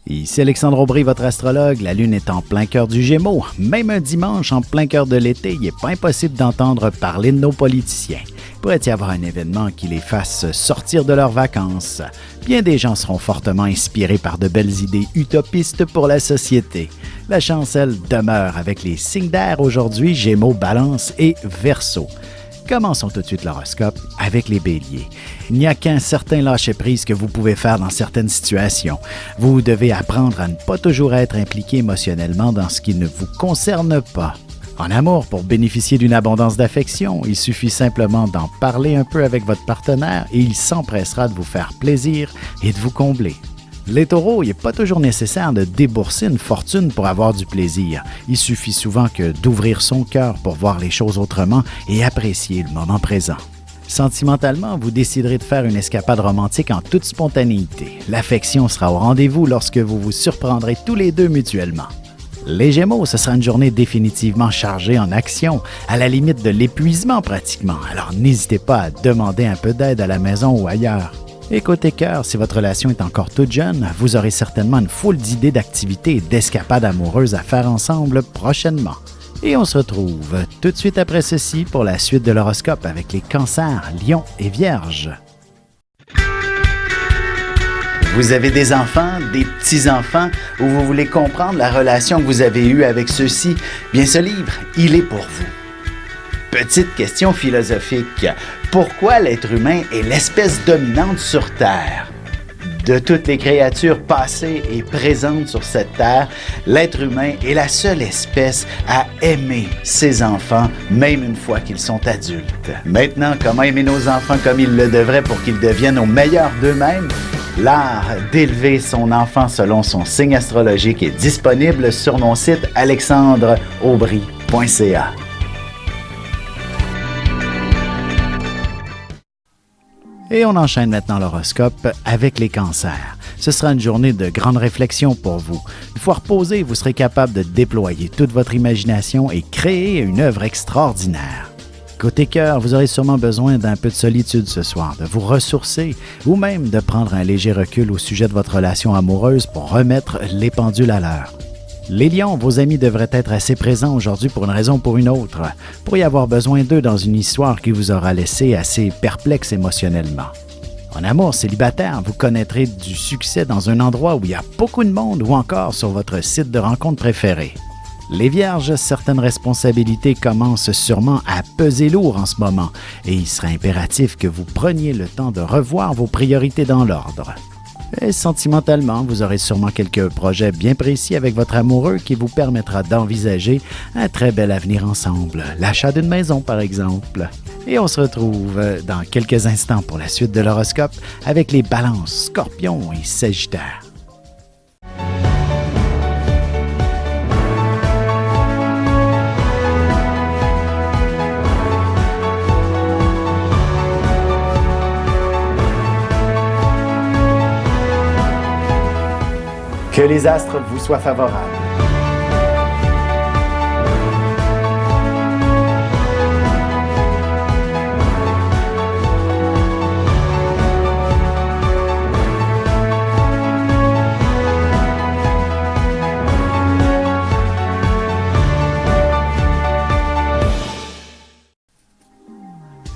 Ici Alexandre Aubry, votre astrologue. La Lune est en plein cœur du Gémeaux. Même un dimanche en plein cœur de l'été, il n'est pas impossible d'entendre parler de nos politiciens. Il pourrait y avoir un événement qui les fasse sortir de leurs vacances. Bien des gens seront fortement inspirés par de belles idées utopistes pour la société. La chance, elle, demeure avec les signes d'air aujourd'hui, Gémeaux, Balance et Verseau. Commençons tout de suite l'horoscope avec les béliers. Il n'y a qu'un certain lâcher-prise que vous pouvez faire dans certaines situations. Vous devez apprendre à ne pas toujours être impliqué émotionnellement dans ce qui ne vous concerne pas. En amour, pour bénéficier d'une abondance d'affection, il suffit simplement d'en parler un peu avec votre partenaire et il s'empressera de vous faire plaisir et de vous combler. Les taureaux, il n'est pas toujours nécessaire de débourser une fortune pour avoir du plaisir. Il suffit souvent que d'ouvrir son cœur pour voir les choses autrement et apprécier le moment présent. Sentimentalement, vous déciderez de faire une escapade romantique en toute spontanéité. L'affection sera au rendez-vous lorsque vous vous surprendrez tous les deux mutuellement. Les Gémeaux, ce sera une journée définitivement chargée en action, à la limite de l'épuisement pratiquement, alors n'hésitez pas à demander un peu d'aide à la maison ou ailleurs. Et côté cœur, si votre relation est encore toute jeune, vous aurez certainement une foule d'idées d'activités et d'escapades amoureuses à faire ensemble prochainement. Et on se retrouve tout de suite après ceci pour la suite de l'horoscope avec les cancers, lions et vierges. Vous avez des enfants, des petits-enfants, ou vous voulez comprendre la relation que vous avez eue avec ceux-ci? Bien, ce livre, il est pour vous. Petite question philosophique. Pourquoi l'être humain est l'espèce dominante sur Terre? De toutes les créatures passées et présentes sur cette Terre, l'être humain est la seule espèce à aimer ses enfants, même une fois qu'ils sont adultes. Maintenant, comment aimer nos enfants comme ils le devraient pour qu'ils deviennent au meilleur d'eux-mêmes? L'art d'élever son enfant selon son signe astrologique est disponible sur mon site alexandreaubry.ca. Et on enchaîne maintenant l'horoscope avec les cancers. Ce sera une journée de grande réflexion pour vous. Une fois reposé, vous serez capable de déployer toute votre imagination et créer une œuvre extraordinaire. Côté cœur, vous aurez sûrement besoin d'un peu de solitude ce soir, de vous ressourcer ou même de prendre un léger recul au sujet de votre relation amoureuse pour remettre les pendules à l'heure. Les lions, vos amis devraient être assez présents aujourd'hui pour une raison ou pour une autre. Vous pourriez avoir besoin d'eux dans une histoire qui vous aura laissé assez perplexe émotionnellement. En amour célibataire, vous connaîtrez du succès dans un endroit où il y a beaucoup de monde ou encore sur votre site de rencontre préféré. Les vierges, certaines responsabilités commencent sûrement à peser lourd en ce moment et il serait impératif que vous preniez le temps de revoir vos priorités dans l'ordre. Et sentimentalement, vous aurez sûrement quelques projets bien précis avec votre amoureux qui vous permettra d'envisager un très bel avenir ensemble, l'achat d'une maison par exemple. Et on se retrouve dans quelques instants pour la suite de l'horoscope avec les balances, scorpions et sagittaires. Que les astres vous soient favorables.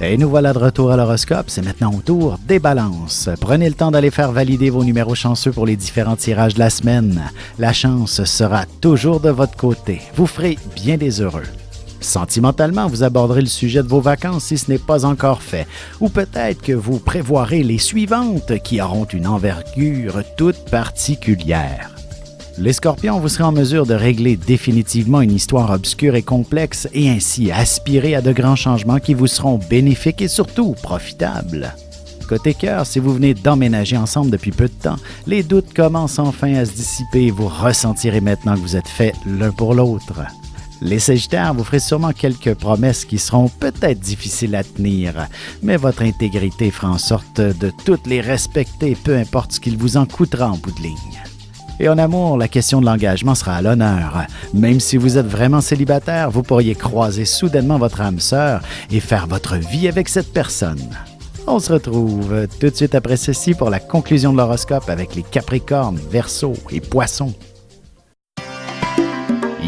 Et nous voilà de retour à l'horoscope, c'est maintenant au tour des balances. Prenez le temps d'aller faire valider vos numéros chanceux pour les différents tirages de la semaine. La chance sera toujours de votre côté. Vous ferez bien des heureux. Sentimentalement, vous aborderez le sujet de vos vacances si ce n'est pas encore fait. Ou peut-être que vous prévoirez les suivantes qui auront une envergure toute particulière. Les scorpions, vous serez en mesure de régler définitivement une histoire obscure et complexe et ainsi aspirer à de grands changements qui vous seront bénéfiques et surtout profitables. Côté cœur, si vous venez d'emménager ensemble depuis peu de temps, les doutes commencent enfin à se dissiper et vous ressentirez maintenant que vous êtes faits l'un pour l'autre. Les sagittaires, vous ferez sûrement quelques promesses qui seront peut-être difficiles à tenir, mais votre intégrité fera en sorte de toutes les respecter, peu importe ce qu'il vous en coûtera en bout de ligne. Et en amour, la question de l'engagement sera à l'honneur. Même si vous êtes vraiment célibataire, vous pourriez croiser soudainement votre âme sœur et faire votre vie avec cette personne. On se retrouve tout de suite après ceci pour la conclusion de l'horoscope avec les Capricornes, Verseaux et Poissons.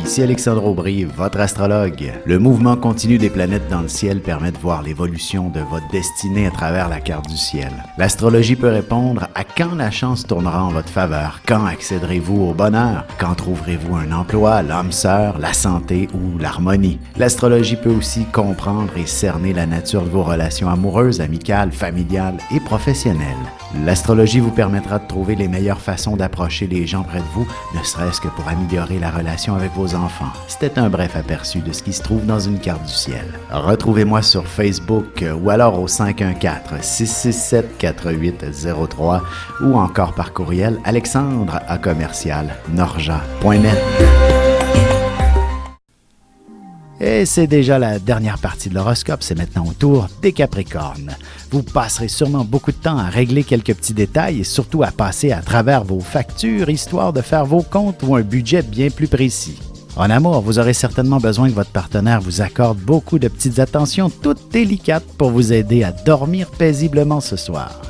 Ici Alexandre Aubry, votre astrologue. Le mouvement continu des planètes dans le ciel permet de voir l'évolution de votre destinée à travers la carte du ciel. L'astrologie peut répondre à quand la chance tournera en votre faveur, quand accéderez-vous au bonheur, quand trouverez-vous un emploi, l'âme sœur, la santé ou l'harmonie. L'astrologie peut aussi comprendre et cerner la nature de vos relations amoureuses, amicales, familiales et professionnelles. L'astrologie vous permettra de trouver les meilleures façons d'approcher les gens près de vous, ne serait-ce que pour améliorer la relation avec vos enfants. C'était un bref aperçu de ce qui se trouve dans une carte du ciel. Retrouvez-moi sur Facebook ou alors au 514-667-4803 ou encore par courriel alexandre@norja.net. Et c'est déjà la dernière partie de l'horoscope, c'est maintenant au tour des Capricornes. Vous passerez sûrement beaucoup de temps à régler quelques petits détails et surtout à passer à travers vos factures, histoire de faire vos comptes ou un budget bien plus précis. En amour, vous aurez certainement besoin que votre partenaire vous accorde beaucoup de petites attentions toutes délicates pour vous aider à dormir paisiblement ce soir.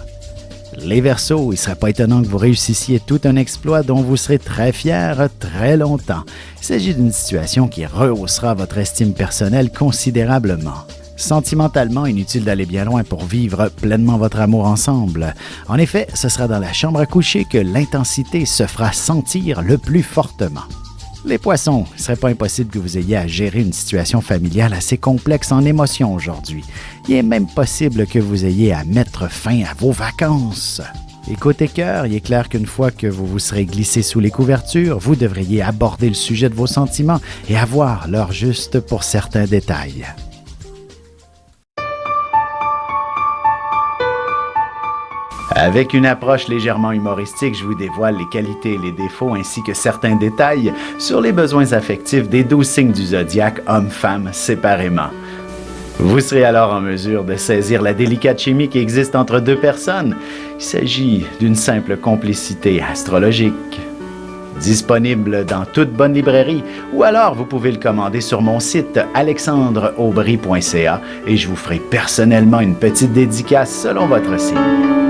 Les Verseaux, il ne serait pas étonnant que vous réussissiez tout un exploit dont vous serez très fiers très longtemps. Il s'agit d'une situation qui rehaussera votre estime personnelle considérablement. Sentimentalement, inutile d'aller bien loin pour vivre pleinement votre amour ensemble. En effet, ce sera dans la chambre à coucher que l'intensité se fera sentir le plus fortement. Les Poissons, il ne serait pas impossible que vous ayez à gérer une situation familiale assez complexe en émotions aujourd'hui. Il est même possible que vous ayez à mettre fin à vos vacances. Et côté cœur, il est clair qu'une fois que vous vous serez glissé sous les couvertures, vous devriez aborder le sujet de vos sentiments et avoir l'heure juste pour certains détails. Avec une approche légèrement humoristique, je vous dévoile les qualités et les défauts ainsi que certains détails sur les besoins affectifs des 12 signes du zodiaque, hommes-femmes séparément. Vous serez alors en mesure de saisir la délicate chimie qui existe entre deux personnes. Il s'agit d'une simple complicité astrologique. Disponible dans toute bonne librairie ou alors vous pouvez le commander sur mon site alexandreaubry.ca et je vous ferai personnellement une petite dédicace selon votre signe.